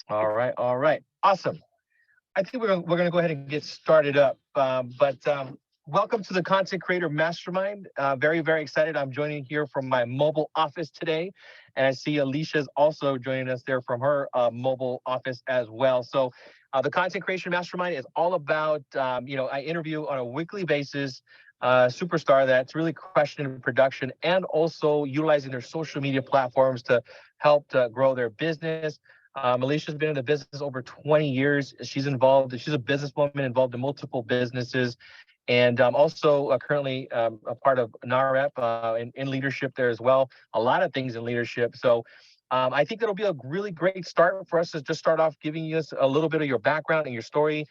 All right. All right. Awesome. I think we're gonna go ahead and get started up. Welcome to the Content Creator Mastermind. Very, very excited. I'm joining here from my mobile office today. And I see Alicia's also joining us there from her mobile office as well. So the Content Creation Mastermind is all about, I interview on a weekly basis superstar that's really questioning production and also utilizing their social media platforms to help to grow their business. Alicia's been in the business over 20 years. She's a businesswoman involved in multiple businesses, and also currently a part of NAREP in leadership there as well. A lot of things in leadership. So I think that'll be a really great start for us to just start off giving us a little bit of your background and your story.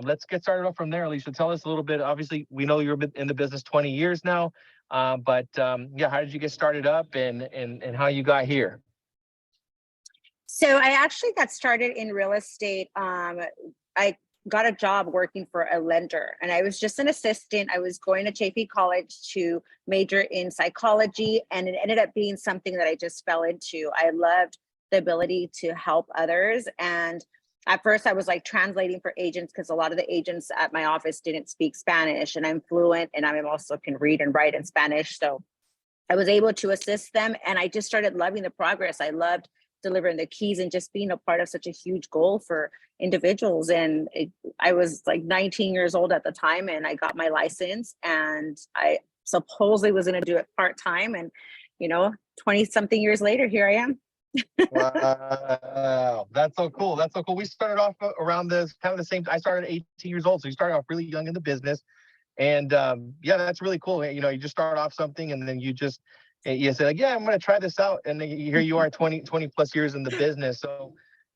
Let's get started off from there, Alicia. Tell us a little bit. Obviously, we know you've been in the business 20 years now, but how did you get started up and how you got here? So I actually got started in real estate. I got a job working for a lender, and I was just an assistant. I was going to Chaffey College to major in psychology, and it ended up being something that I just fell into. I loved the ability to help others. And at first I was like translating for agents because a lot of the agents at my office didn't speak Spanish, and I'm fluent and I also can read and write in Spanish. So I was able to assist them, and I just started loving the progress. I loved delivering the keys and just being a part of such a huge goal for individuals. And I was like 19 years old at the time, and I got my license, and I supposedly was going to do it part-time. And, 20 something years later, here I am. Wow, that's so cool. That's so cool. We started off around this kind of the same. I started at 18 years old. So you started off really young in the business. And that's really cool. You just start off something, and then you say like, yeah, I'm going to try this out. And then here you are 20 plus years in the business. So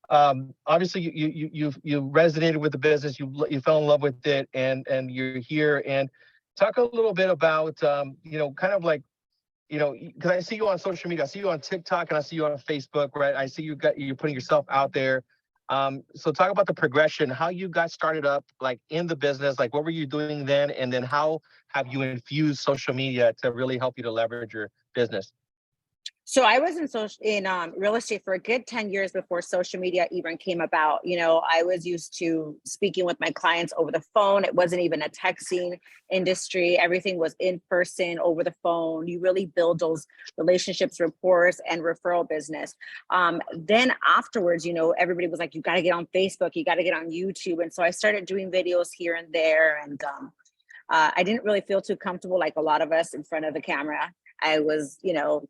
obviously you resonated with the business, you fell in love with it, and you're here. And talk a little bit about, kind of like, because I see you on social media, I see you on TikTok, and I see you on Facebook, right? I see you're putting yourself out there. So talk about the progression, how you got started up, like in the business, like what were you doing then? And then how have you infused social media to really help you to leverage your business? So I was in real estate for a good 10 years before social media even came about. I was used to speaking with my clients over the phone. It wasn't even a texting industry. Everything was in person, over the phone. You really build those relationships, rapport, and referral business. Then afterwards, everybody was like, you got to get on Facebook, you got to get on YouTube. And so I started doing videos here and there. And I didn't really feel too comfortable, like a lot of us, in front of the camera. I was,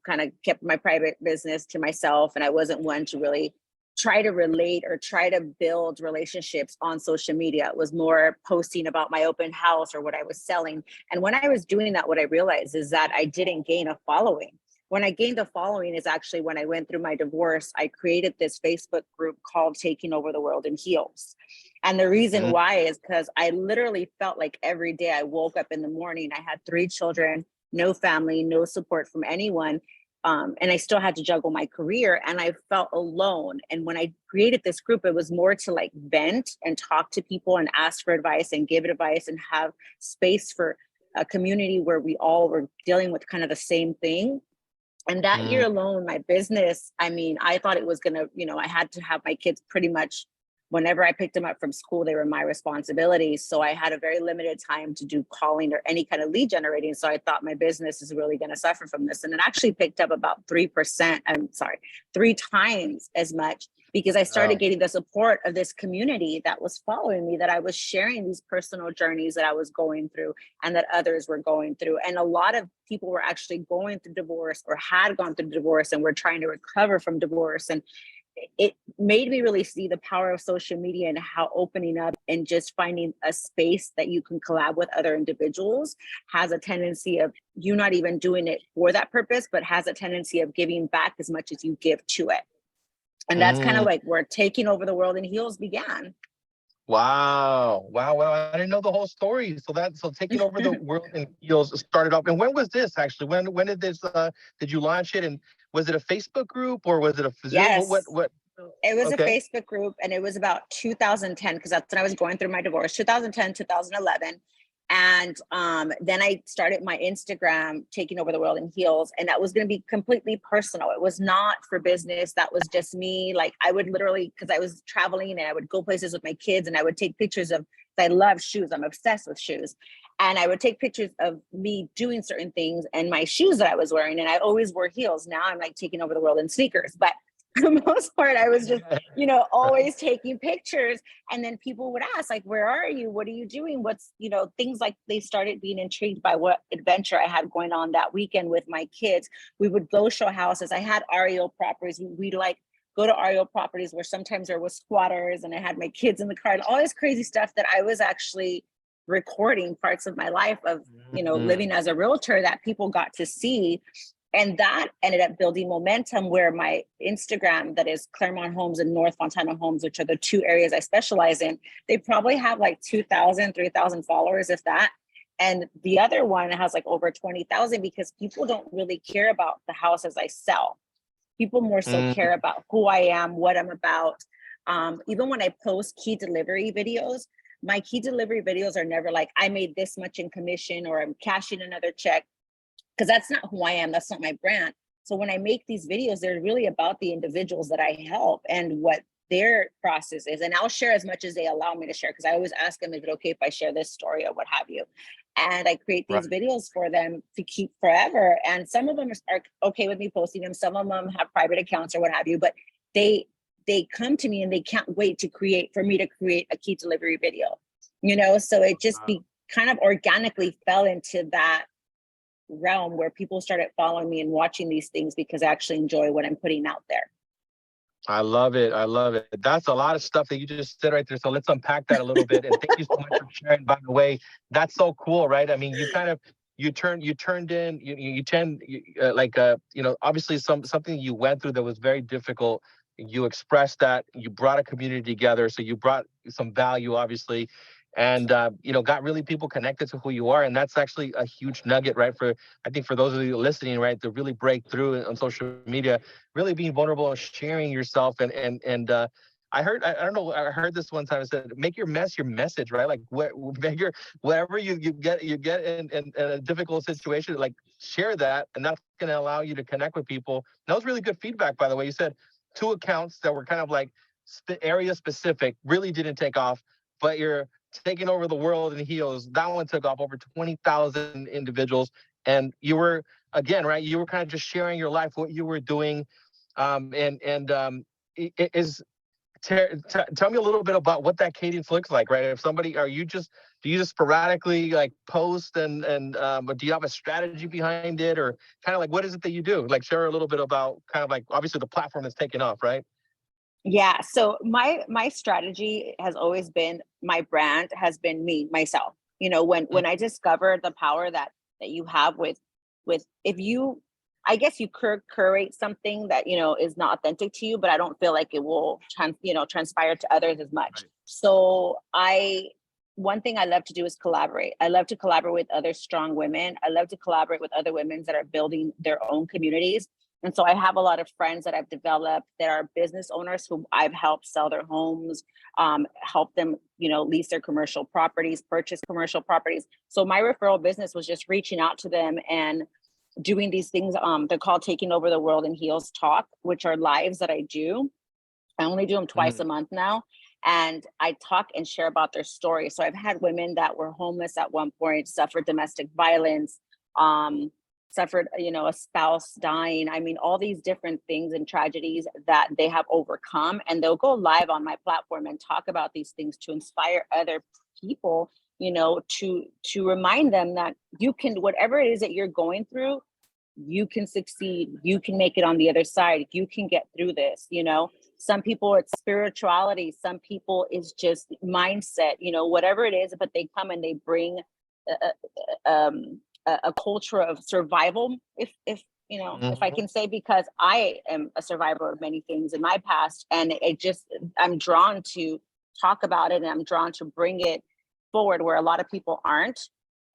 kind of kept my private business to myself, and I wasn't one to really try to relate or try to build relationships on social media. It was more posting about my open house or what I was selling. And when I was doing that, what I realized is that I didn't gain a following. When I gained a following is actually when I went through my divorce. I created this Facebook group called Taking Over the World in Heels. And the reason why is because I literally felt like every day I woke up in the morning, I had 3 children, no family, no support from anyone. And I still had to juggle my career, and I felt alone. And when I created this group, it was more to like vent and talk to people and ask for advice and give advice and have space for a community where we all were dealing with kind of the same thing. And that year alone, my business, I thought it was going to, I had to have my kids pretty much whenever I picked them up from school, they were my responsibility. So I had a very limited time to do calling or any kind of lead generating. So I thought my business is really going to suffer from this. And it actually picked up about 3 times as much, because I started getting the support of this community that was following me, that I was sharing these personal journeys that I was going through and that others were going through. And a lot of people were actually going through divorce or had gone through divorce and were trying to recover from divorce. And it made me really see the power of social media and how opening up and just finding a space that you can collab with other individuals has a tendency of you not even doing it for that purpose, but has a tendency of giving back as much as you give to it. And that's kind of like where Taking Over the World in Heels began. Wow. I didn't know the whole story. So Taking Over the World in Heels started off. And when was this actually? When did this did you launch it? And was it a Facebook group or was it a Zoom? Yes. What? It was a Facebook group, and it was about 2010, because that's when I was going through my divorce, 2010, 2011. And then I started my Instagram, Taking Over the World in Heels, and that was going to be completely personal. It was not for business. That was just me. Like I would literally, because I was traveling and I would go places with my kids and I would take pictures of, I love shoes. I'm obsessed with shoes. And I would take pictures of me doing certain things and my shoes that I was wearing. And I always wore heels. Now I'm like taking over the world in sneakers. But for the most part, I was just, always taking pictures. And then people would ask, like, where are you? What are you doing? What's, things like they started being intrigued by what adventure I had going on that weekend with my kids. We would go show houses. I had REO properties. We'd like go to REO properties where sometimes there was squatters and I had my kids in the car and all this crazy stuff that I was actually recording parts of my life of, living as a realtor that people got to see. And that ended up building momentum where my Instagram, that is Claremont Homes and North Fontana Homes, which are the two areas I specialize in, they probably have like 2,000, 3,000 followers, if that. And the other one has like over 20,000 because people don't really care about the houses I sell. People more so care about who I am, what I'm about. Even when I post key delivery videos, my key delivery videos are never like, I made this much in commission or I'm cashing another check. Because that's not who I am. That's not my brand. So when I make these videos, they're really about the individuals that I help and what their process is. And I'll share as much as they allow me to share, because I always ask them, is it okay if I share this story or what have you? And I create these videos for them to keep forever. And some of them are okay with me posting them. Some of them have private accounts or what have you, but they come to me and they can't wait for me to create a key delivery video, so it just kind of organically fell into that realm where people started following me and watching these things because I actually enjoy what I'm putting out there. I love it. I love it. That's a lot of stuff that you just said right there. So let's unpack that a little bit. And thank you so much for sharing, by the way. That's so cool, right? I mean, obviously something you went through that was very difficult. You expressed that, you brought a community together. So you brought some value, obviously, and got really people connected to who you are. And that's actually a huge nugget, right? I think for those of you listening, right, to really break through on social media, really being vulnerable and sharing yourself. And I heard this one time. I said, make your mess your message, right? Like whatever you get in a difficult situation, like share that, and that's going to allow you to connect with people. That was really good feedback, by the way. You said 2 accounts that were kind of like area specific really didn't take off, but you're taking over the world in heels. That one took off over 20,000 individuals. And you were, again, right, you were kind of just sharing your life, what you were doing. Tell me a little bit about what that cadence looks like, right? If somebody, do you just sporadically like post and but do you have a strategy behind it, or kind of like, what is it that you do? Like share a little bit about kind of like, obviously the platform that's taken off, right? Yeah. So my strategy has always been, my brand has been me, myself. When I discovered the power that you have with if you, I guess you curate something that, is not authentic to you, but I don't feel like it will transpire to others as much. Right. So one thing I love to do is collaborate. I love to collaborate with other strong women. I love to collaborate with other women that are building their own communities. And so I have a lot of friends that I've developed that are business owners who I've helped sell their homes, help them, lease their commercial properties, purchase commercial properties. So my referral business was just reaching out to them and doing these things. They're called Taking Over the World in Heels Talk, which are lives that I do. I only do them twice a month now. And I talk and share about their story. So I've had women that were homeless at one point, suffered domestic violence, suffered, a spouse dying. I mean, all these different things and tragedies that they have overcome. And they'll go live on my platform and talk about these things to inspire other people, to remind them that you can, whatever it is that you're going through, you can succeed. You can make it on the other side. You can get through this, Some people it's spirituality. Some people is just mindset, whatever it is, but they come and they bring a culture of survival, if I can say, because I am a survivor of many things in my past, and I'm drawn to talk about it, and I'm drawn to bring it forward where a lot of people aren't.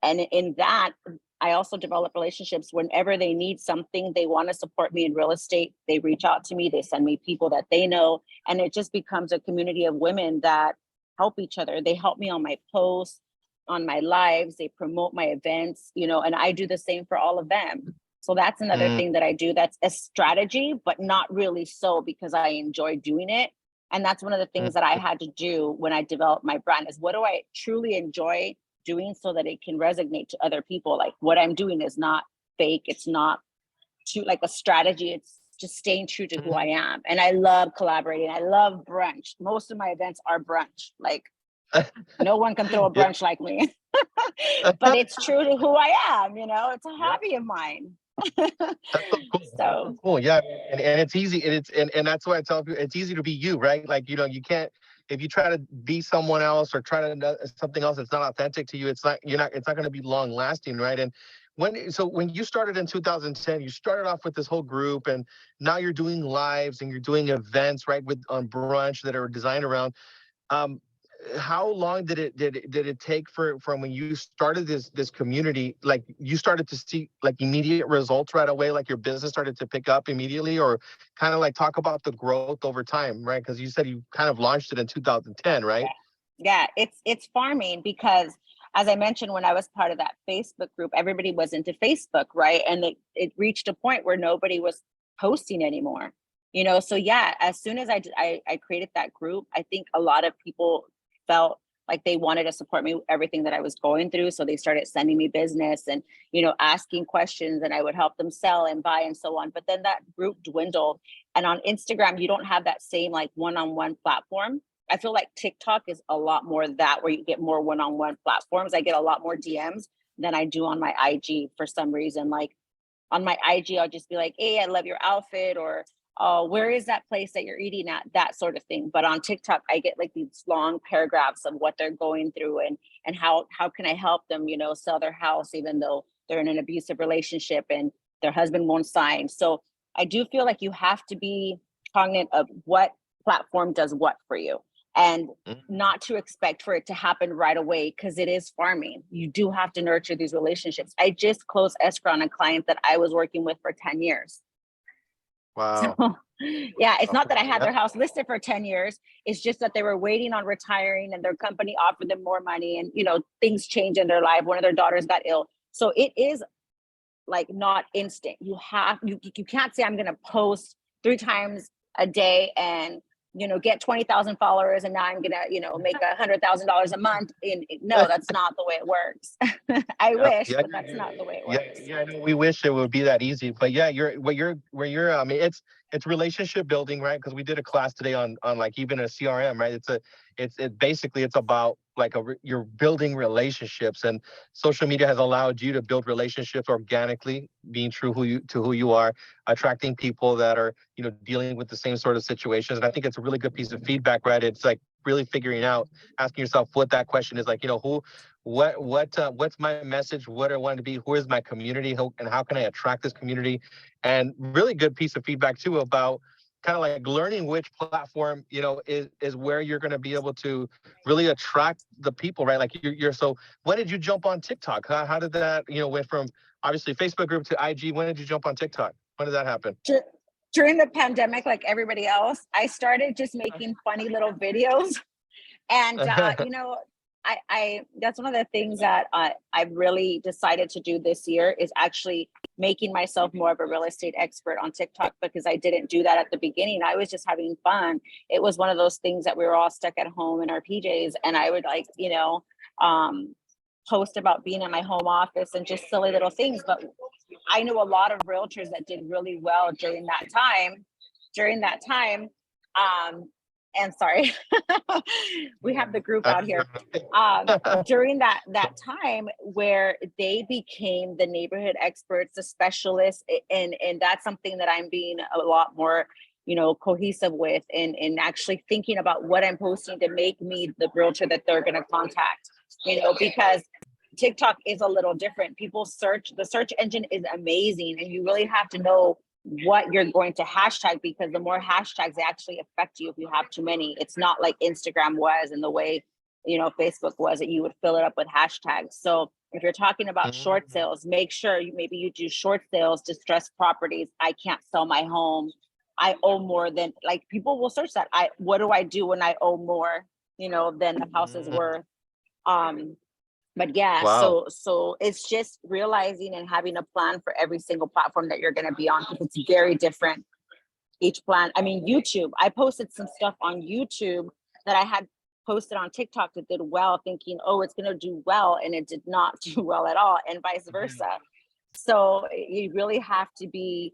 And in that, I also develop relationships. Whenever they need something, they want to support me in real estate, they reach out to me, they send me people that they know, and it just becomes a community of women that help each other. They help me on my posts. on my lives, they promote my events, and I do the same for all of them. So that's another thing that I do. That's a strategy, but not really so, because I enjoy doing it. And that's one of the things that I had to do when I developed my brand, is what do I truly enjoy doing so that it can resonate to other people. Like, what I'm doing is not fake. It's not like a strategy. It's just staying true to who I am. And I love collaborating. I love brunch. Most of my events are brunch. Like, no one can throw a Yeah. brunch like me. But it's true to who I am. It's a hobby of mine. That's so cool. That's so cool. Yeah. And it's easy. And that's why I tell people it's easy to be you, right? Like, you can't, if you try to be someone else or try to something else that's not authentic to you, it's not going to be long lasting, right? And when you started in 2010, you started off with this whole group, and now you're doing lives and you're doing events, right, with on brunch that are designed around. Um, how long did it take from when you started this community, like you started to see like immediate results right away, like your business started to pick up immediately, or kind of like talk about the growth over time, right? Because you said you kind of launched it in 2010, right? Yeah, it's farming, because as I mentioned, when I was part of that Facebook group, everybody was into Facebook, right? And it reached a point where nobody was posting anymore. So yeah, as soon as I created that group, I think a lot of people felt like they wanted to support me with everything that I was going through. So they started sending me business and, asking questions, and I would help them sell and buy and so on. But then that group dwindled. And on Instagram, you don't have that same like one-on-one platform. I feel like TikTok is a lot more that, where you get more one-on-one platforms. I get a lot more DMs than I do on my IG for some reason. Like on my IG, I'll just be like, hey, I love your outfit, or where is that place that you're eating at? That sort of thing. But on TikTok, I get like these long paragraphs of what they're going through, and how can I help them, sell their house, even though they're in an abusive relationship and their husband won't sign. So I do feel like you have to be cognizant of what platform does what for you, and not to expect for it to happen right away, because it is farming. You do have to nurture these relationships. I just closed escrow on a client that I was working with for 10 years. Wow. So, yeah, it's not that I had Yeah. their house listed for 10 years. It's just that they were waiting on retiring, and their company offered them more money, and, things change in their life. One of their daughters got ill. So it is like not instant. You can't say I'm going to post 3 times a day and get 20,000 followers, and now I'm gonna make $100,000 a month. No, that's not the way it works. I Yeah, wish, yeah, but that's not the way it yeah, works. yeah. I know we wish it would be that easy, but yeah, where you're. I mean, it's relationship building, right? Because we did a class today on like even a CRM, right? It basically it's about like you're building relationships, and social media has allowed you to build relationships organically, being true who you are, attracting people that are dealing with the same sort of situations. And I think it's a really good piece of feedback, right? It's like really figuring out, asking yourself what that question is, like what's my message, what I want to be, who is my community, and how can I attract this community. And really good piece of feedback too about kind of like learning which platform is where you're going to be able to really attract the people, right? Like you're so when did you jump on TikTok? How did that went from obviously Facebook group to IG? When did you jump on TikTok? When did that happen? During the pandemic, like everybody else, I started just making funny little videos. And I that's one of the things that I've really decided to do this year, is actually making myself more of a real estate expert on TikTok, because I didn't do that at the beginning. I was just having fun. It was one of those things that we were all stuck at home in our PJs, and I would post about being in my home office and just silly little things. But I knew a lot of realtors that did really well during that time. And sorry, we have the group out here. During that time, where they became the neighborhood experts, the specialists, and that's something that I'm being a lot more cohesive with, and actually thinking about what I'm posting to make me the realtor that they're going to contact, because TikTok is a little different. The search engine is amazing, and you really have to know what you're going to hashtag, because the more hashtags, they actually affect you if you have too many. It's not like Instagram was, and the way Facebook was, that you would fill it up with hashtags. So if you're talking about short sales, make sure you do short sales, distressed properties. I can't sell my home. I owe more than, like, people will search that. What do I do when I owe more, than the house is worth? But yeah, Wow. so it's just realizing and having a plan for every single platform that you're going to be on, because it's very different each plan. I mean, YouTube, I posted some stuff on YouTube that I had posted on TikTok that did well, thinking, oh, it's going to do well, and it did not do well at all, and vice versa. So you really have to be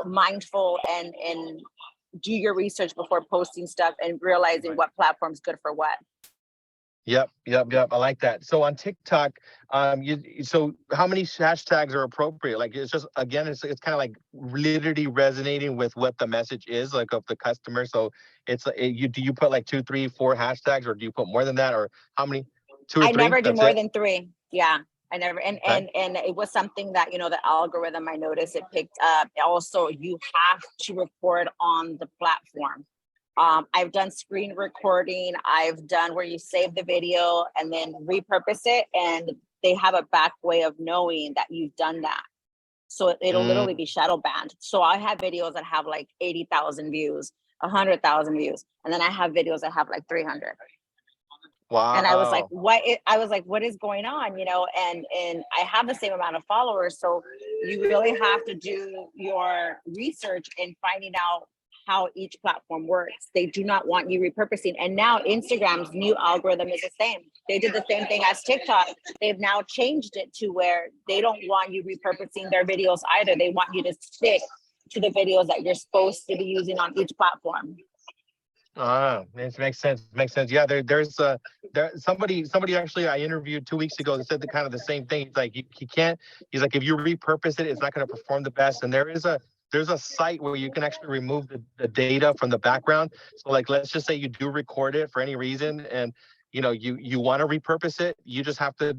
mindful and do your research before posting stuff and realizing what platform's good for what. Yep. I like that. So on TikTok, so how many hashtags are appropriate? Like, it's just, again, it's kind of like literally resonating with what the message is, like, of the customer. So it's do you put like 2, 3, 4 hashtags, or do you put more than that, or how many? 2 or I 3? never do That's more it. than 3. Yeah. I never, and Okay. it was something that, the algorithm, I noticed it picked up. Also, you have to record on the platform. I've done screen recording. I've done where you save the video and then repurpose it, and they have a back way of knowing that you've done that. So it'll literally be shadow banned. So I have videos that have like 80,000 views, 100,000 views, and then I have videos that have like 300. And I was like, Wow. what is going on? And I have the same amount of followers. So you really have to do your research in finding out how each platform works. They do not want you repurposing. And now Instagram's new algorithm is the same. They did the same thing as TikTok. They've now changed it to where they don't want you repurposing their videos either. They want you to stick to the videos that you're supposed to be using on each platform. It makes sense. Yeah, there's somebody actually I interviewed 2 weeks ago that said the kind of the same thing. He's like, he can't. He's like, if you repurpose it, it's not going to perform the best. And there's a site where you can actually remove the data from the background. So, like, let's just say you do record it for any reason, and you want to repurpose it. You just have to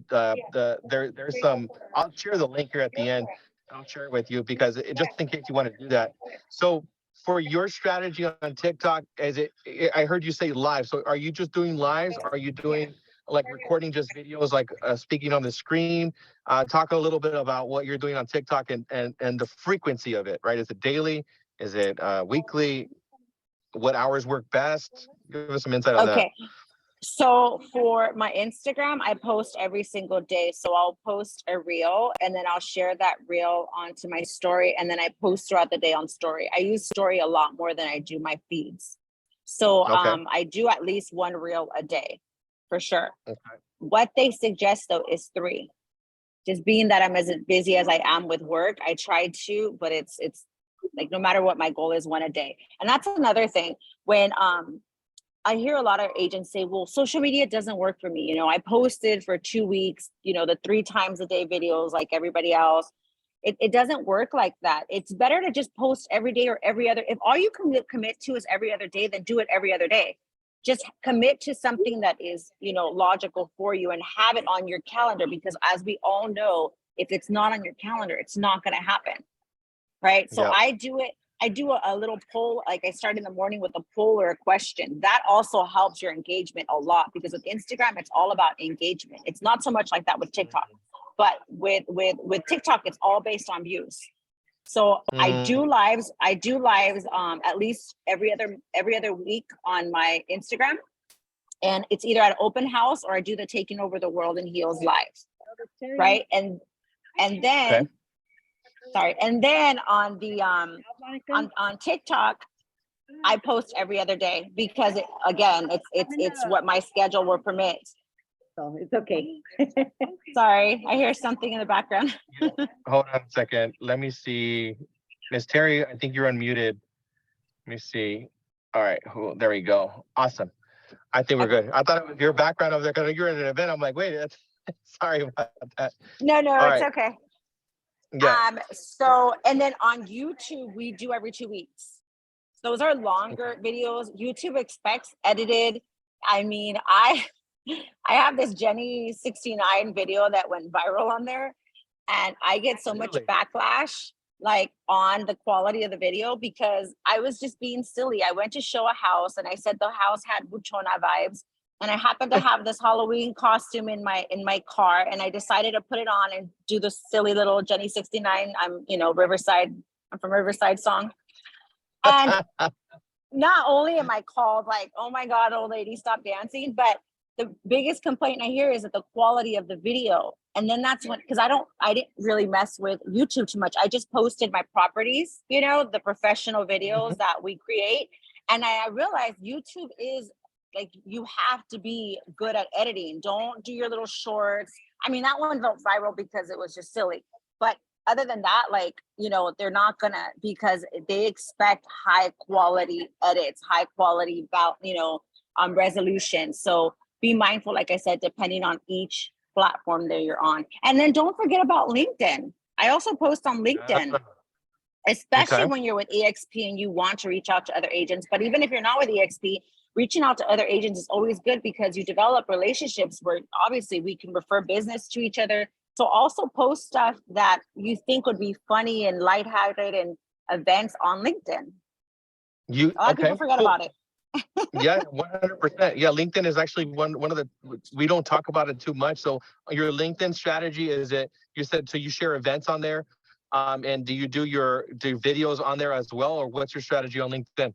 there's some. I'll share the link here at the end. I'll share it with you because just in case you want to do that. So, for your strategy on TikTok, I heard you say live. So are you just doing lives? Are you doing like recording just videos, like speaking on the screen? Talk a little bit about what you're doing on TikTok and the frequency of it, right? Is it daily? Is it weekly? What hours work best? Give us some insight on that. Okay. So for my Instagram, I post every single day. So I'll post a reel and then I'll share that reel onto my story. And then I post throughout the day on story. I use story a lot more than I do my feeds. So Okay. I do at least 1 reel a day for sure. Okay. What they suggest though is 3. Just being that I'm as busy as I am with work, I try to, but it's like, no matter what my goal is, 1 a day. And that's another thing. When I hear a lot of agents say, well, social media doesn't work for me. I posted for 2 weeks, the 3 times a day videos like everybody else. It doesn't work like that. It's better to just post every day or every other. If all you commit to is every other day, then do it every other day. Just commit to something that is, logical for you and have it on your calendar, because as we all know, if it's not on your calendar, it's not going to happen. Right. So Yeah. I do a little poll. Like, I start in the morning with a poll or a question. That also helps your engagement a lot, because with Instagram, it's all about engagement. It's not so much like that with TikTok, but with TikTok, it's all based on views. So I do lives at least every other week on my Instagram, and it's either at open house or I do the Taking Over the World in Heels lives. Right. And then Okay. sorry. And then on the on TikTok, I post every other day, because it's what my schedule will permit. So it's okay. Sorry, I hear something in the background. Hold on a second. Let me see. Miss Terry, I think you're unmuted. Let me see. All right. There we go. Awesome. I think we're good. I thought it was your background over there because you're at an event. I'm like, wait, sorry about that. No, All it's right. okay. Yeah. So, and then on YouTube, we do every 2 weeks. Those are longer videos. YouTube expects edited. I mean, I have this Jenny 69 video that went viral on there, and I get so much Really? backlash like on the quality of the video, because I was just being silly. I went to show a house and I said the house had Buchona vibes, and I happened to have this Halloween costume in my car, and I decided to put it on and do the silly little Jenny 69. I'm from Riverside song. And not only am I called like, oh my God, old lady, stop dancing, but the biggest complaint I hear is that the quality of the video. And then that's when, because I didn't really mess with YouTube too much. I just posted my properties, you know, the professional videos that we create. And I realized YouTube is like, you have to be good at editing. Don't do your little shorts. I mean, that one went viral because it was just silly. But other than that, like, you know, they're not gonna, because they expect high quality edits, high quality about, you know, resolution. So be mindful, like I said, depending on each platform that you're on. And then don't forget about LinkedIn. I also post on LinkedIn, especially Okay. when you're with EXP and you want to reach out to other agents. But even if you're not with EXP, reaching out to other agents is always good because you develop relationships where obviously we can refer business to each other. So also post stuff that you think would be funny and lighthearted and events on LinkedIn. You A lot of people okay? forget Cool. about it. Yeah, 100%. Yeah, LinkedIn is actually one of the, we don't talk about it too much. So your LinkedIn strategy is it, you said, so you share events on there, and do you do videos on there as well, or what's your strategy on LinkedIn?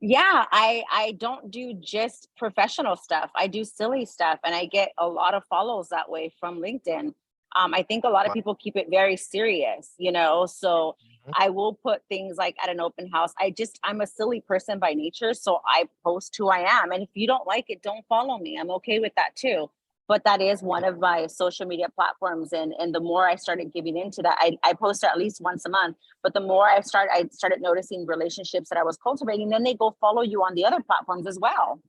Yeah, I don't do just professional stuff. I do silly stuff, and I get a lot of follows that way from LinkedIn. I think a lot of Wow. people keep it very serious, you know. So Mhm. I will put things like at an open house. I'm a silly person by nature, so I post who I am. And if you don't like it, don't follow me. I'm okay with that too. But that is one of my social media platforms, and the more I started giving into that, I post at least once a month. But the more I started noticing relationships that I was cultivating, then they go follow you on the other platforms as well.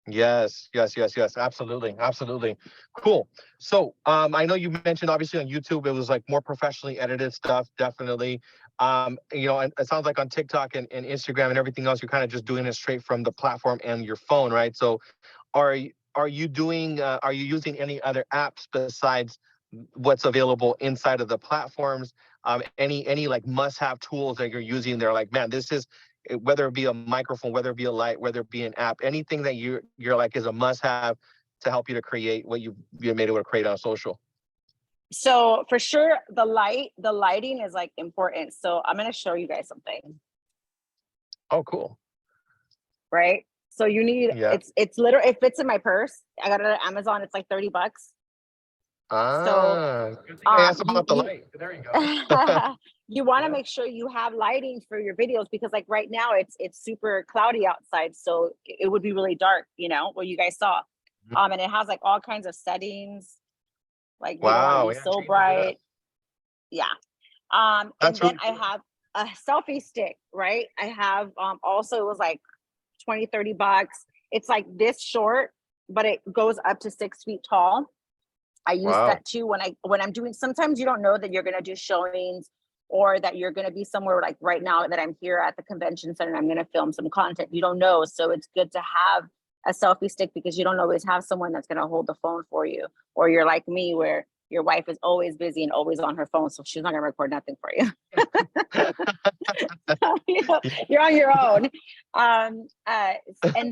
Yes, yes, yes, yes. Absolutely, absolutely. Cool. So, I know you mentioned obviously on YouTube it was like more professionally edited stuff, definitely. You know, and it sounds like on TikTok and Instagram and everything else, you're kind of just doing it straight from the platform and your phone, right? So, are you doing? Are you using any other apps besides what's available inside of the platforms? Any like must-have tools that you're using? They're like, man, this is, whether it be a microphone, whether it be a light, whether it be an app, anything that you're like is a must-have to help you to create what you made able to create on social. So for sure, the lighting is like important. So I'm gonna show you guys something, Oh, cool. right? So you need Yeah. it's literally, it fits in my purse. I got it at Amazon. It's like $30. So Good thing I asked you about the light. There you go. you want to Yeah. make sure you have lighting for your videos, because like right now it's super cloudy outside, so it would be really dark, you know, what you guys saw. And it has like all kinds of settings, like you don't want to Wow. be Yeah. so Changes it up. bright. Yeah. And That's then really I cool. have a selfie stick, right? I have also, it was like 20-30 bucks. It's like this short, but it goes up to 6 feet tall. I use Wow. that too when I'm doing, sometimes you don't know that you're gonna do showings or that you're gonna be somewhere, like right now that I'm here at the convention center and I'm gonna film some content. You don't know. So it's good to have a selfie stick because you don't always have someone that's gonna hold the phone for you. Or you're like me where your wife is always busy and always on her phone, so she's not gonna record nothing for you. You know, you're on your own. And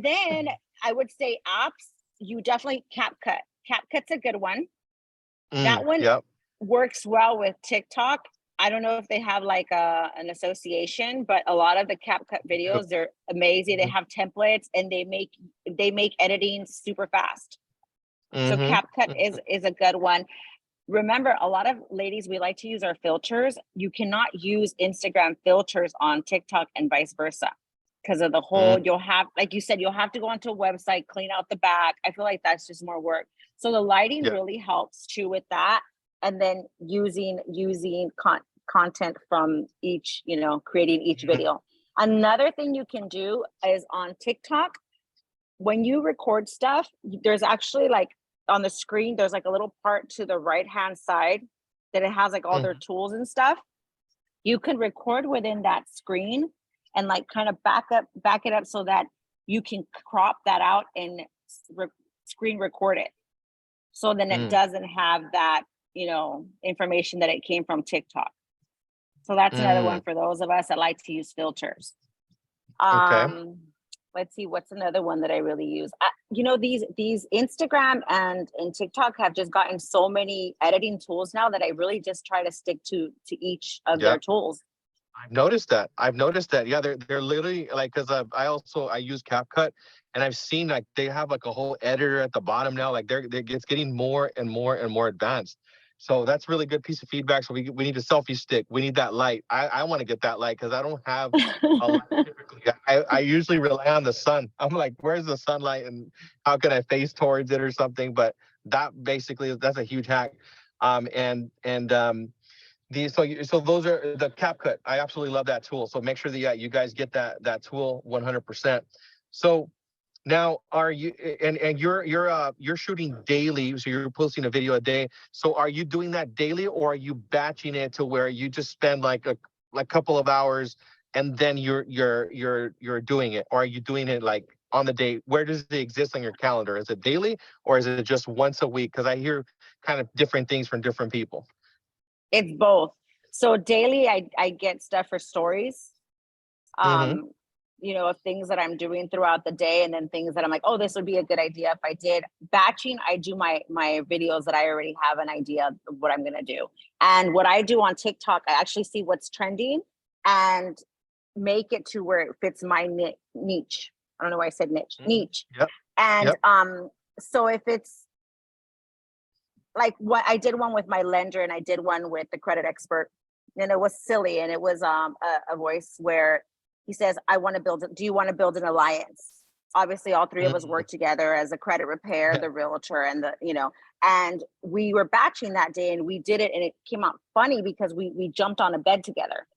then I would say apps, you definitely CapCut. CapCut's a good one. That one Yep. works well with TikTok. I don't know if they have like an association, but a lot of the CapCut videos, they're amazing. They have templates and they make editing super fast. So Mm-hmm. CapCut is a good one. Remember, a lot of ladies, we like to use our filters. You cannot use Instagram filters on TikTok and vice versa because of the whole, you'll have, like you said, you'll have to go onto a website, clean out the back. I feel like that's just more work. So the lighting Yeah. really helps too with that. And then using content from each, you know, creating each video. Another thing you can do is on TikTok, when you record stuff, there's actually like on the screen, there's like a little part to the right hand side that it has like all their Mhm. tools and stuff. You can record within that screen and like kind of back it up so that you can crop that out and screen record it. So then it Mm. doesn't have that, you know, information that it came from TikTok. So that's another one Mm. for those of us that like to use filters. Okay. Um, let's see, what's another one that I really use? You know, these Instagram and TikTok have just gotten so many editing tools now that I really just try to stick to each of their Yep. tools. I've noticed that. I've noticed that. Yeah, they're literally like, because I use CapCut, And I've seen like they have like a whole editor at the bottom now. Like it's getting more and more and more advanced. So that's really good piece of feedback. So we need a selfie stick. We need that light. I want to get that light because I don't have a light typically. I usually rely on the sun. I'm like, where's the sunlight and how can I face towards it or something? But that basically, that's a huge hack. So those are the CapCut. I absolutely love that tool. So make sure that you guys get that tool 100%. So now are you and you're shooting daily, so you're posting a video a day. So are you doing that daily, or are you batching it to where you just spend like a couple of hours and then you're doing it, or are you doing it like on the day? Where does it exist on your calendar? Is it daily or is it just once a week? Because I hear kind of different things from different people. It's both. So daily, I get stuff for stories, Mm-hmm. of things that I'm doing throughout the day, and then things that I'm like, oh, this would be a good idea if I did. Batching, I do my videos that I already have an idea of what I'm gonna do. And what I do on TikTok, I actually see what's trending and make it to where it fits my niche. I don't know why I said niche. Yep. And Yep. so if it's like what I did one with my lender and I did one with the credit expert, and it was silly, and it was a voice where he says, do you want to build an alliance? Obviously all three of us work together as a credit repair, the realtor, and and we were batching that day, and we did it, and it came out funny because we jumped on a bed together,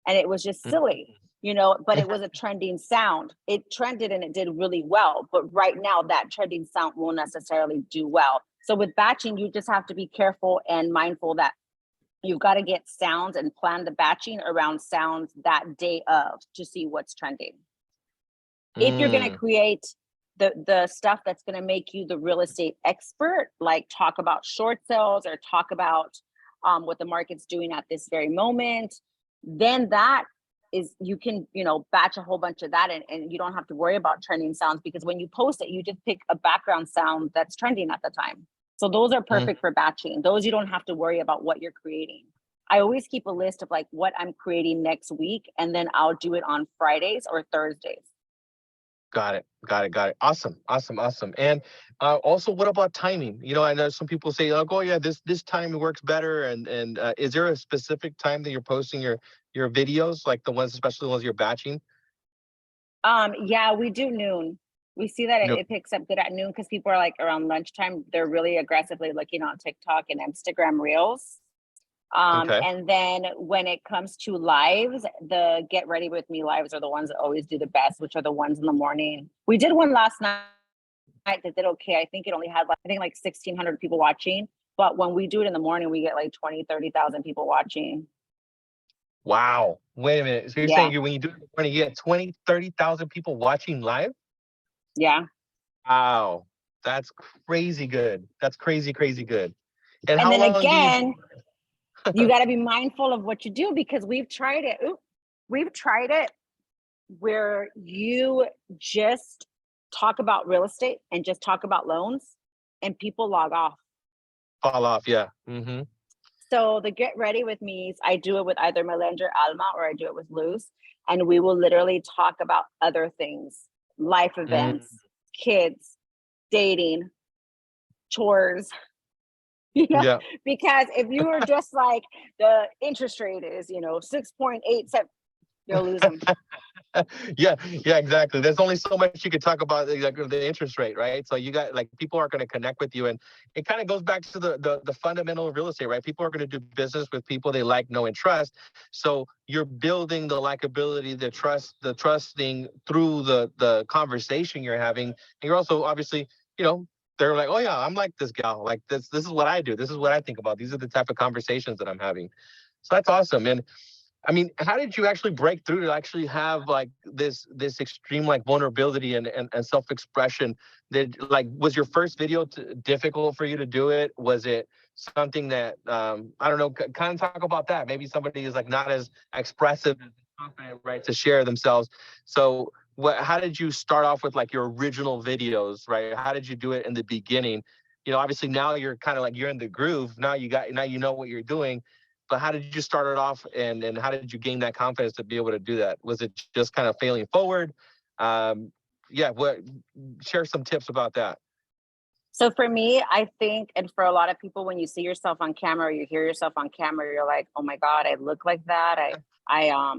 and it was just silly, but it was a trending sound. It trended and it did really well, but right now that trending sound won't necessarily do well. So with batching, you just have to be careful and mindful that you've got to get sounds and plan the batching around sounds that day of to see what's trending. If you're going to create the stuff that's going to make you the real estate expert, like talk about short sales or talk about what the market's doing at this very moment, then that is, you can, batch a whole bunch of that, and you don't have to worry about trending sounds, because when you post it, you just pick a background sound that's trending at the time. So those are perfect for batching. Those you don't have to worry about what you're creating. I always keep a list of like what I'm creating next week, and then I'll do it on Fridays or Thursdays. Got it. Awesome. And also, what about timing? I know some people say, like, oh yeah, this time works better. And is there a specific time that you're posting your videos, like the ones, especially the ones you're batching? Yeah, we do noon. We see that No. it picks up good at noon because people are like around lunchtime, they're really aggressively looking on TikTok and Instagram Reels. Okay. And then when it comes to lives, the Get Ready With Me lives are the ones that always do the best, which are the ones in the morning. We did one last night that did okay. I think it only had like 1,600 people watching. But when we do it in the morning, we get like 20, 30,000 people watching. Wow. Wait a minute. So you're saying when you do it in the morning, you get 20, 30,000 people watching live? Yeah. Wow. That's crazy good. That's crazy good. And how then long again, you got to be mindful of what you do, because we've tried it. We've tried it where you just talk about real estate and just talk about loans, and people log off. fall off? Yeah. Mm-hmm. So the Get Ready With Me, I do it with either my lender Alma or I do it with Luz, and we will literally talk about other things, life events, kids, dating, chores. Yeah. Because if you were just like, the interest rate is 6.87, you'll lose them. yeah, exactly. There's only so much you can talk about, like, the interest rate, right? So you got, like, people aren't going to connect with you, and it kind of goes back to the fundamental of real estate, right? People are going to do business with people they like, know, and trust. So you're building the likability, the trusting through the conversation you're having, and you're also obviously, they're like, oh yeah, I'm like this gal, like this is what I do, this is what I think about, these are the type of conversations that I'm having. So that's awesome. And I mean, how did you actually break through to actually have like this extreme like vulnerability and self-expression? Was your first video difficult for you to do it? Was it something that I don't know? Kind of talk about that. Maybe somebody is like not as expressive, as confident, right, to share themselves. So how did you start off with like your original videos, right? How did you do it in the beginning? Obviously now you're kind of like you're in the groove. Now you know what you're doing. But how did you start it off, and how did you gain that confidence to be able to do that? Was it just kind of failing forward? yeah, what, share some tips about that. So for me, I think, and for a lot of people, when you see yourself on camera, or you hear yourself on camera, you're like, oh my God, I look like that. My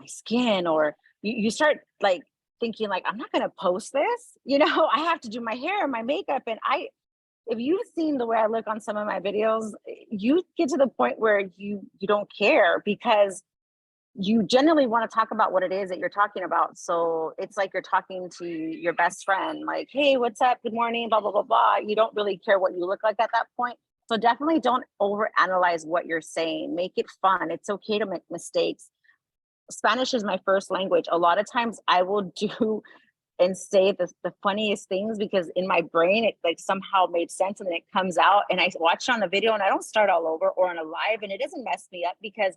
skin, or you start like thinking like, I'm not going to post this. I have to do my hair, my makeup. And if you've seen the way I look on some of my videos, you get to the point where you don't care, because you generally want to talk about what it is that you're talking about. So it's like you're talking to your best friend, like, hey, what's up? Good morning, blah, blah, blah, blah. You don't really care what you look like at that point. So definitely don't overanalyze what you're saying. Make it fun. It's okay to make mistakes. Spanish is my first language. A lot of times I will do and say the funniest things, because in my brain, it like somehow made sense, and then it comes out and I watch it on the video and I don't start all over or on a live, and it doesn't mess me up because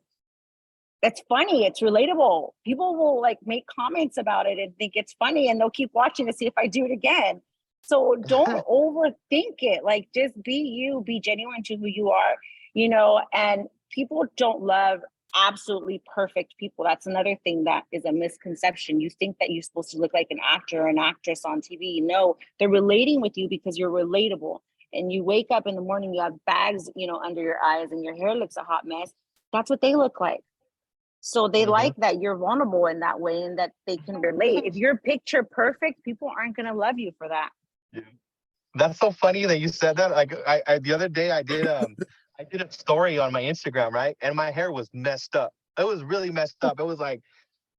it's funny, it's relatable. People will like make comments about it and think it's funny, and they'll keep watching to see if I do it again. So don't overthink it. Like, just be you, be genuine to who you are, and people don't love absolutely perfect people. That's another thing that is a misconception. You think that you're supposed to look like an actor or an actress on TV. No, they're relating with you because you're relatable. And you wake up in the morning, you have bags, under your eyes, and your hair looks a hot mess. That's what they look like. So they like that you're vulnerable in that way, and that they can relate. If you're picture perfect, people aren't going to love you for that. Yeah. That's so funny that you said that. Like I the other day I did a story on my Instagram, right? And my hair was messed up. It was really messed up. It was like,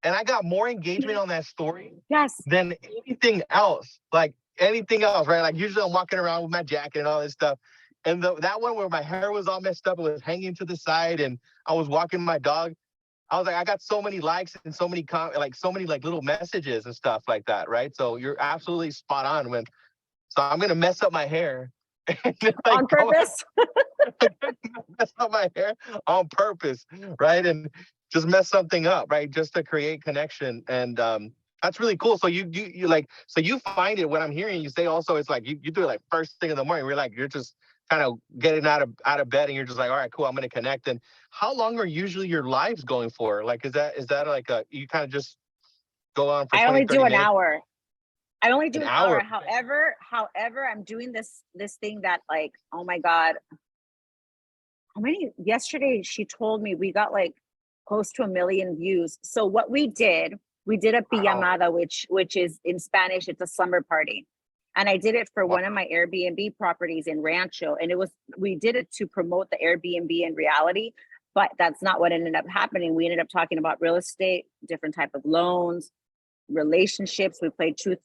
and I got more engagement on that story Yes. than anything else. Like anything else, right? Like usually I'm walking around with my jacket and all this stuff. And that one where my hair was all messed up, it was hanging to the side, and I was walking my dog. I was like, I got so many likes and so many so many like little messages and stuff like that, right? So you're absolutely spot on. So I'm gonna mess up my hair on purpose. mess up my hair on purpose, right? And just mess something up, right? Just to create connection. And that's really cool. So you like, so you find it, when I'm hearing you say also, it's like you do it like first thing in the morning. You're just kind of getting out of bed, and you're just like, all right, cool, I'm gonna connect. And how long are usually your lives going for? Like, is that like you kind of just go on for 20, I only 30 do an minutes? hour. I only do An an hour. hour. However, I'm doing this thing that, like, oh my God, yesterday she told me we got like close to 1 million views. So what we did a pijamada, which is in Spanish, it's a slumber party. And I did it for one of my Airbnb properties in Rancho. And we did it to promote the Airbnb in reality, but that's not what ended up happening. We ended up talking about real estate, different type of loans, relationships. We played truth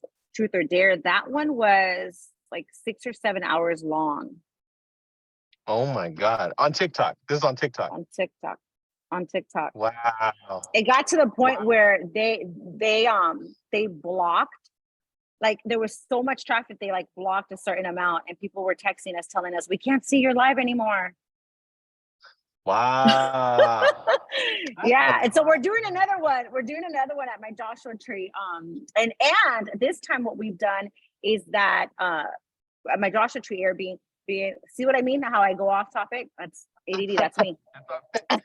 or dare. That one was like 6 or 7 hours long. Oh my God. On TikTok. This is on TikTok. On TikTok. Wow. It got to the point where they blocked, like there was so much traffic, they like blocked a certain amount, and people were texting us telling us we can't see your live anymore. Wow. Yeah. And so we're doing another one. At my Joshua Tree. And this time what we've done is that at my Joshua Tree Airbnb, see what I mean? How I go off topic? That's ADD, that's me.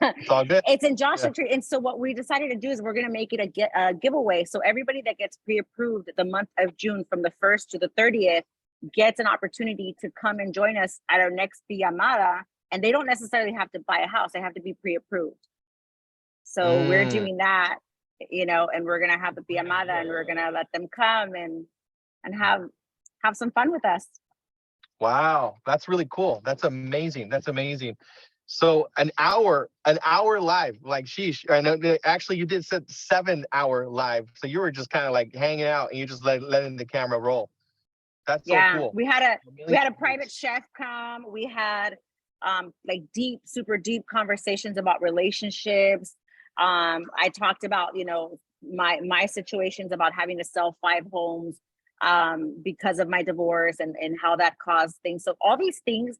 It's all good. It's in Joshua Tree. And so what we decided to do is we're going to make it a giveaway. So everybody that gets pre-approved the month of June from the 1st to the 30th gets an opportunity to come and join us at our next pijamada. And they don't necessarily have to buy a house. They have to be pre-approved. So we're doing that, and we're going to have the pijamada, and we're going to let them come and have some fun with us. Wow. That's really cool. That's amazing. So an hour live, like sheesh. I know actually you did 7 hour live. So you were just kind of like hanging out, and you just letting the camera roll. That's so cool. We had a private chef come. We had like super deep conversations about relationships. I talked about, my situations about having to sell 5 homes because of my divorce and how that caused things. So all these things,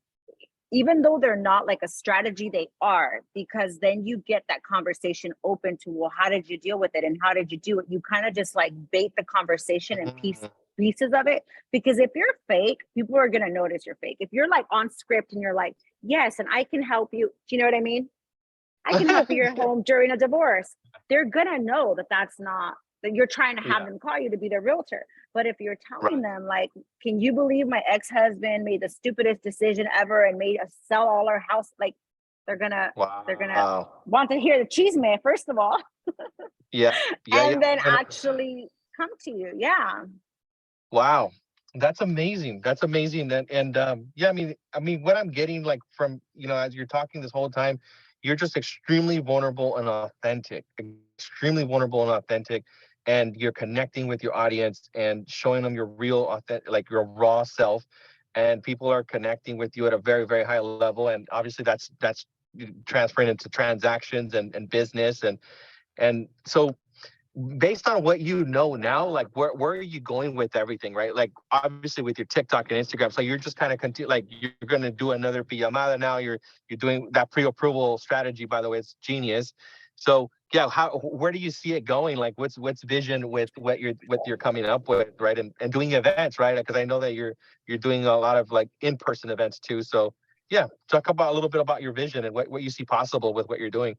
even though they're not like a strategy, they are, because then you get that conversation open to, well, how did you deal with it? And how did you do it? You kind of just like bait the conversation and pieces of it. Because if you're fake, people are going to notice you're fake. If you're like on script and you're like, yes, and I can help you. Do you know what I mean? I can help your home during a divorce. They're going to know that that's not that you're trying to have Yeah. them call you to be their realtor. But if you're telling them like, can you believe my ex-husband made the stupidest decision ever and made us sell all our house? Like they're gonna Wow. want to hear the cheese man, first of all, Yeah. Yeah. and then 100%. actually come to you. Yeah. Wow. That's amazing. That's amazing. And yeah, I mean, what I'm getting like from, as you're talking this whole time, you're just extremely vulnerable and authentic, extremely vulnerable and authentic. And you're connecting with your audience and showing them your real authentic, like your raw self. And people are connecting with you at a very, very high level. And obviously that's transferring into transactions and business. And so based on what you know now, like where are you going with everything, right? Like obviously with your TikTok and Instagram, so you're just kind of like you're going to do another pijamada now. You're doing that pre-approval strategy. By the way, it's genius. So yeah, where do you see it going? Like what's vision with what you're coming up with, right? And doing events, right? Because I know that you're doing a lot of like in-person events too. So yeah, talk about a little bit about your vision and what you see possible with what you're doing.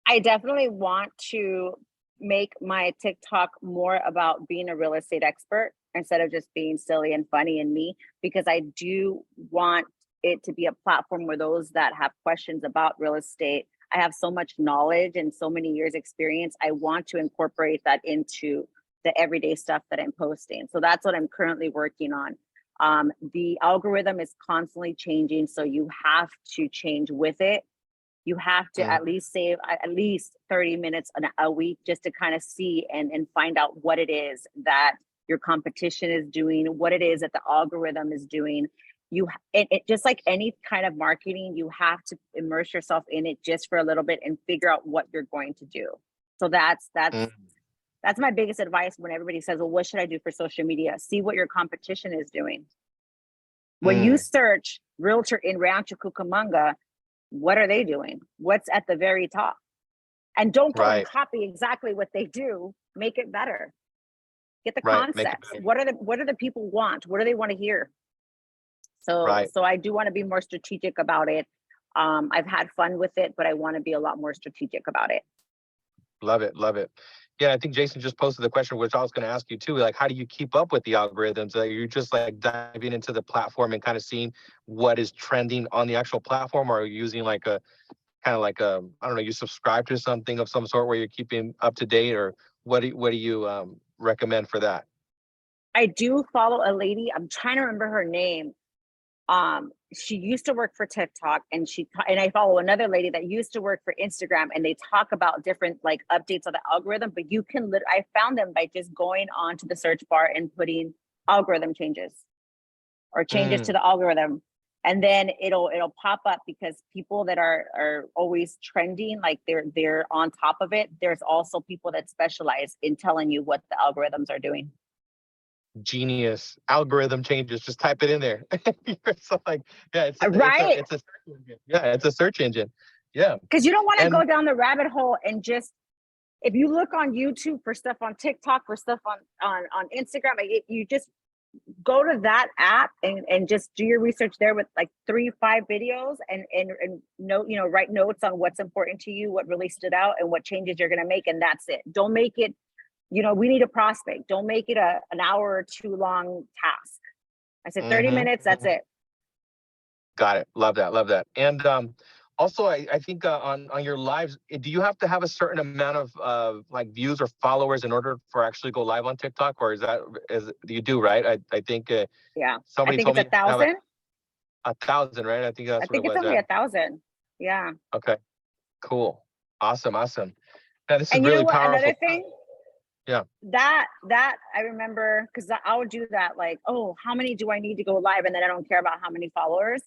I definitely want to make my TikTok more about being a real estate expert instead of just being silly and funny and me, because I do want it to be a platform where those that have questions about real estate, I have so much knowledge and so many years experience. I want to incorporate that into the everyday stuff that I'm posting. So that's what I'm currently working on. The algorithm is constantly changing, so you have to change with it. You have to at least save at least 30 minutes a week just to kind of see and find out what it is that your competition is doing, what it is that the algorithm is doing. It just like any kind of marketing, you have to immerse yourself in it just for a little bit and figure out what you're going to do. So that's my biggest advice when everybody says, well, what should I do for social media? See what your competition is doing. When you search realtor in Rancho Cucamonga, what are they doing? What's at the very top? And don't go and copy exactly what they do. Make it better. Get the concepts. What are the people want? What do they want to hear? So I do want to be more strategic about it. I've had fun with it, but I want to be a lot more strategic about it. Love it. Love it. Yeah, I think Jason just posted the question, which I was going to ask you too. Like, how do you keep up with the algorithms? Are you just like diving into the platform and kind of seeing what is trending on the actual platform, or are you using like a kind of like I don't know, you subscribe to something of some sort where you're keeping up to date, or what do you recommend for that? I do follow a lady. I'm trying to remember her name. She used to work for TikTok, and I follow another lady that used to work for Instagram, and they talk about different like updates of the algorithm. But you can I found them by just going onto the search bar and putting algorithm changes or changes to the algorithm, and then it'll pop up, because people that are always trending, like they're on top of it. There's also people that specialize in telling you what the algorithms are doing. Genius. Algorithm changes, just type it in there. So like, yeah, it's a search engine. Yeah, it's a search engine. Yeah, because you don't want to go down the rabbit hole and just, if you look on YouTube for stuff, on TikTok for stuff, on Instagram, you just go to that app and just do your research there with like 3-5 videos and note, write notes on what's important to you, what really stood out, and what changes you're going to make, and that's it. Don't make it, we need a prospect. Don't make it an hour or too long task. I said 30 minutes, that's it. Got it. Love that. Love that. And also, I think on your lives, do you have to have a certain amount of like views or followers in order for actually go live on TikTok, or is you do, right? I think yeah. Somebody I think told it's me 1,000. 1,000, right? I think that's what it was. It's only 1,000. Yeah. Okay. Cool. Awesome. Yeah, this is and really powerful. Another thing. Yeah. That I remember, because I would do that, like, oh, how many do I need to go live? And then I don't care about how many followers.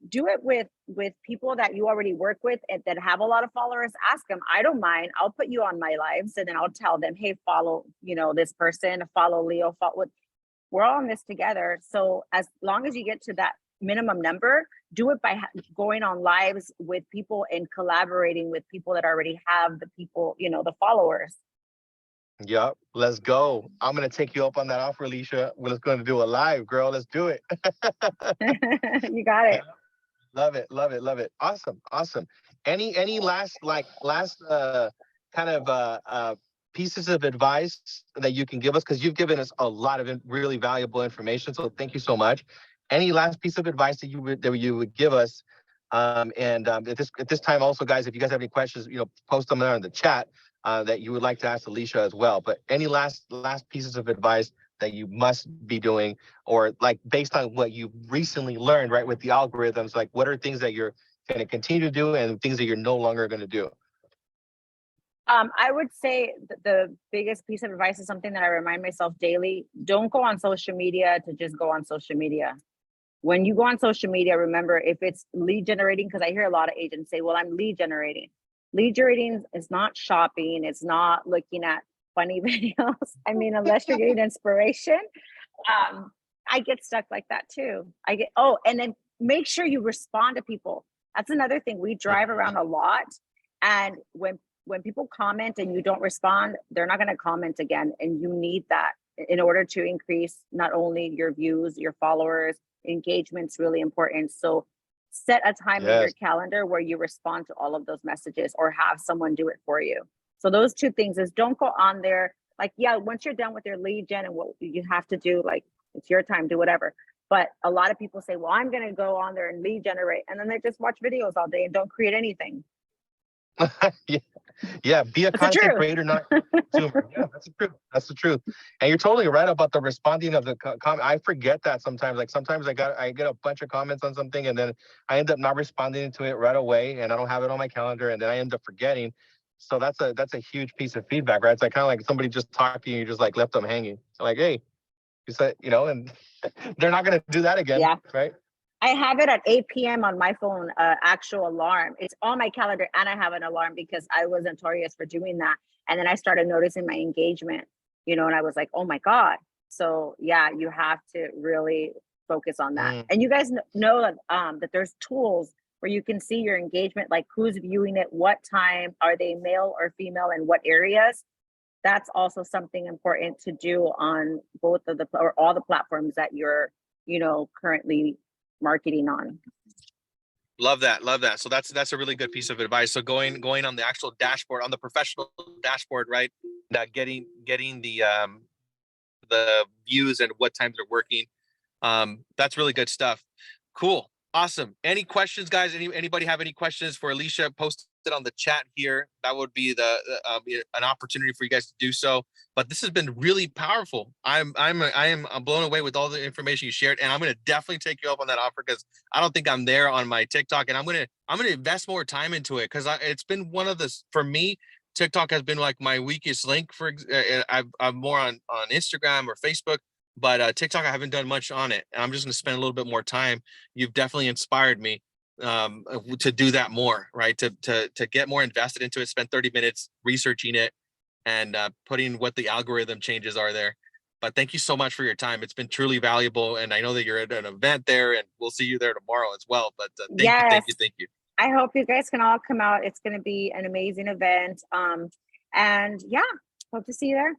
Do it with people that you already work with and that have a lot of followers. Ask them. I don't mind. I'll put you on my lives, and then I'll tell them, hey, follow, this person, follow Leo, we're all in this together. So as long as you get to that minimum number, do it by going on lives with people and collaborating with people that already have the people, the followers. Yep. Let's go. I'm going to take you up on that offer, Alicia. We're just going to do a live, girl. Let's do it. You got it. Love it. Love it. Love it. Awesome. Awesome. Any last kind of pieces of advice that you can give us? Because you've given us a lot of really valuable information. So thank you so much. Any last piece of advice that you would give us? At this time, also, guys, if you guys have any questions, post them there in the chat that you would like to ask Alicia as well. But any last pieces of advice that you must be doing, or like based on what you recently learned, right, with the algorithms, like what are things that you're going to continue to do and things that you're no longer going to do? I would say the biggest piece of advice is something that I remind myself daily. Don't go on social media to just go on social media. When you go on social media, remember, if it's lead generating, because I hear a lot of agents say, well, I'm lead generating. Lead generating is not shopping. It's not looking at funny videos. I mean, unless you're getting inspiration. I get stuck like that too. And then make sure you respond to people. That's another thing. We drive around a lot. And when people comment and you don't respond, they're not going to comment again. And you need that in order to increase not only your views, your followers. Engagement's really important. So set a time in your calendar where you respond to all of those messages or have someone do it for you. So those two things is don't go on there. Like, yeah, once you're done with your lead gen and what you have to do, like it's your time, do whatever. But a lot of people say, well, I'm going to go on there and lead generate. And then they just watch videos all day and don't create anything. Yeah, be a content creator, not a consumer. Yeah, that's the truth. That's the truth. And you're totally right about the responding of the comment. I forget that sometimes. Like sometimes I get a bunch of comments on something and then I end up not responding to it right away, and I don't have it on my calendar, and then I end up forgetting. So that's a huge piece of feedback, right? It's like kind of like somebody just talked to you, you just like left them hanging. Like, hey, you said, and they're not gonna do that again, right? I have it at 8 p.m. on my phone, actual alarm. It's on my calendar and I have an alarm because I was notorious for doing that. And then I started noticing my engagement, and I was like, oh my God. So yeah, you have to really focus on that. And you guys know that there's tools where you can see your engagement, like who's viewing it, what time, are they male or female, and what areas. That's also something important to do on both of or all the platforms that you're, currently marketing on. Love that. So that's a really good piece of advice. So going on the actual dashboard, on the professional dashboard, right? That getting the views and what times they're working. That's really good stuff. Cool. Awesome. Any questions, guys? Anybody have any questions for Alicia? Post it on the chat here. That would be an opportunity for you guys to do so. But this has been really powerful. I am blown away with all the information you shared, and I'm going to definitely take you up on that offer because I don't think I'm there on my TikTok, and I'm going to invest more time into it because it's been one of the, for me, TikTok has been like my weakest link. I'm more on Instagram or Facebook. But TikTok, I haven't done much on it, and I'm just going to spend a little bit more time. You've definitely inspired me to do that more, right? To get more invested into it, spend 30 minutes researching it and putting what the algorithm changes are there. But thank you so much for your time. It's been truly valuable, and I know that you're at an event there, and we'll see you there tomorrow as well. But thank you. I hope you guys can all come out. It's going to be an amazing event. And yeah, hope to see you there.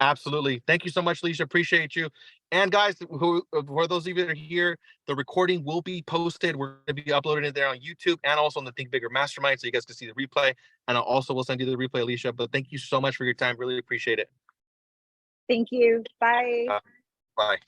Absolutely. Thank you so much, Alicia. Appreciate you. And guys, for those of you that are here, the recording will be posted. We're going to be uploading it there on YouTube and also on the Think Bigger Mastermind, so you guys can see the replay. And I also will send you the replay, Alicia. But thank you so much for your time. Really appreciate it. Thank you. Bye. Bye.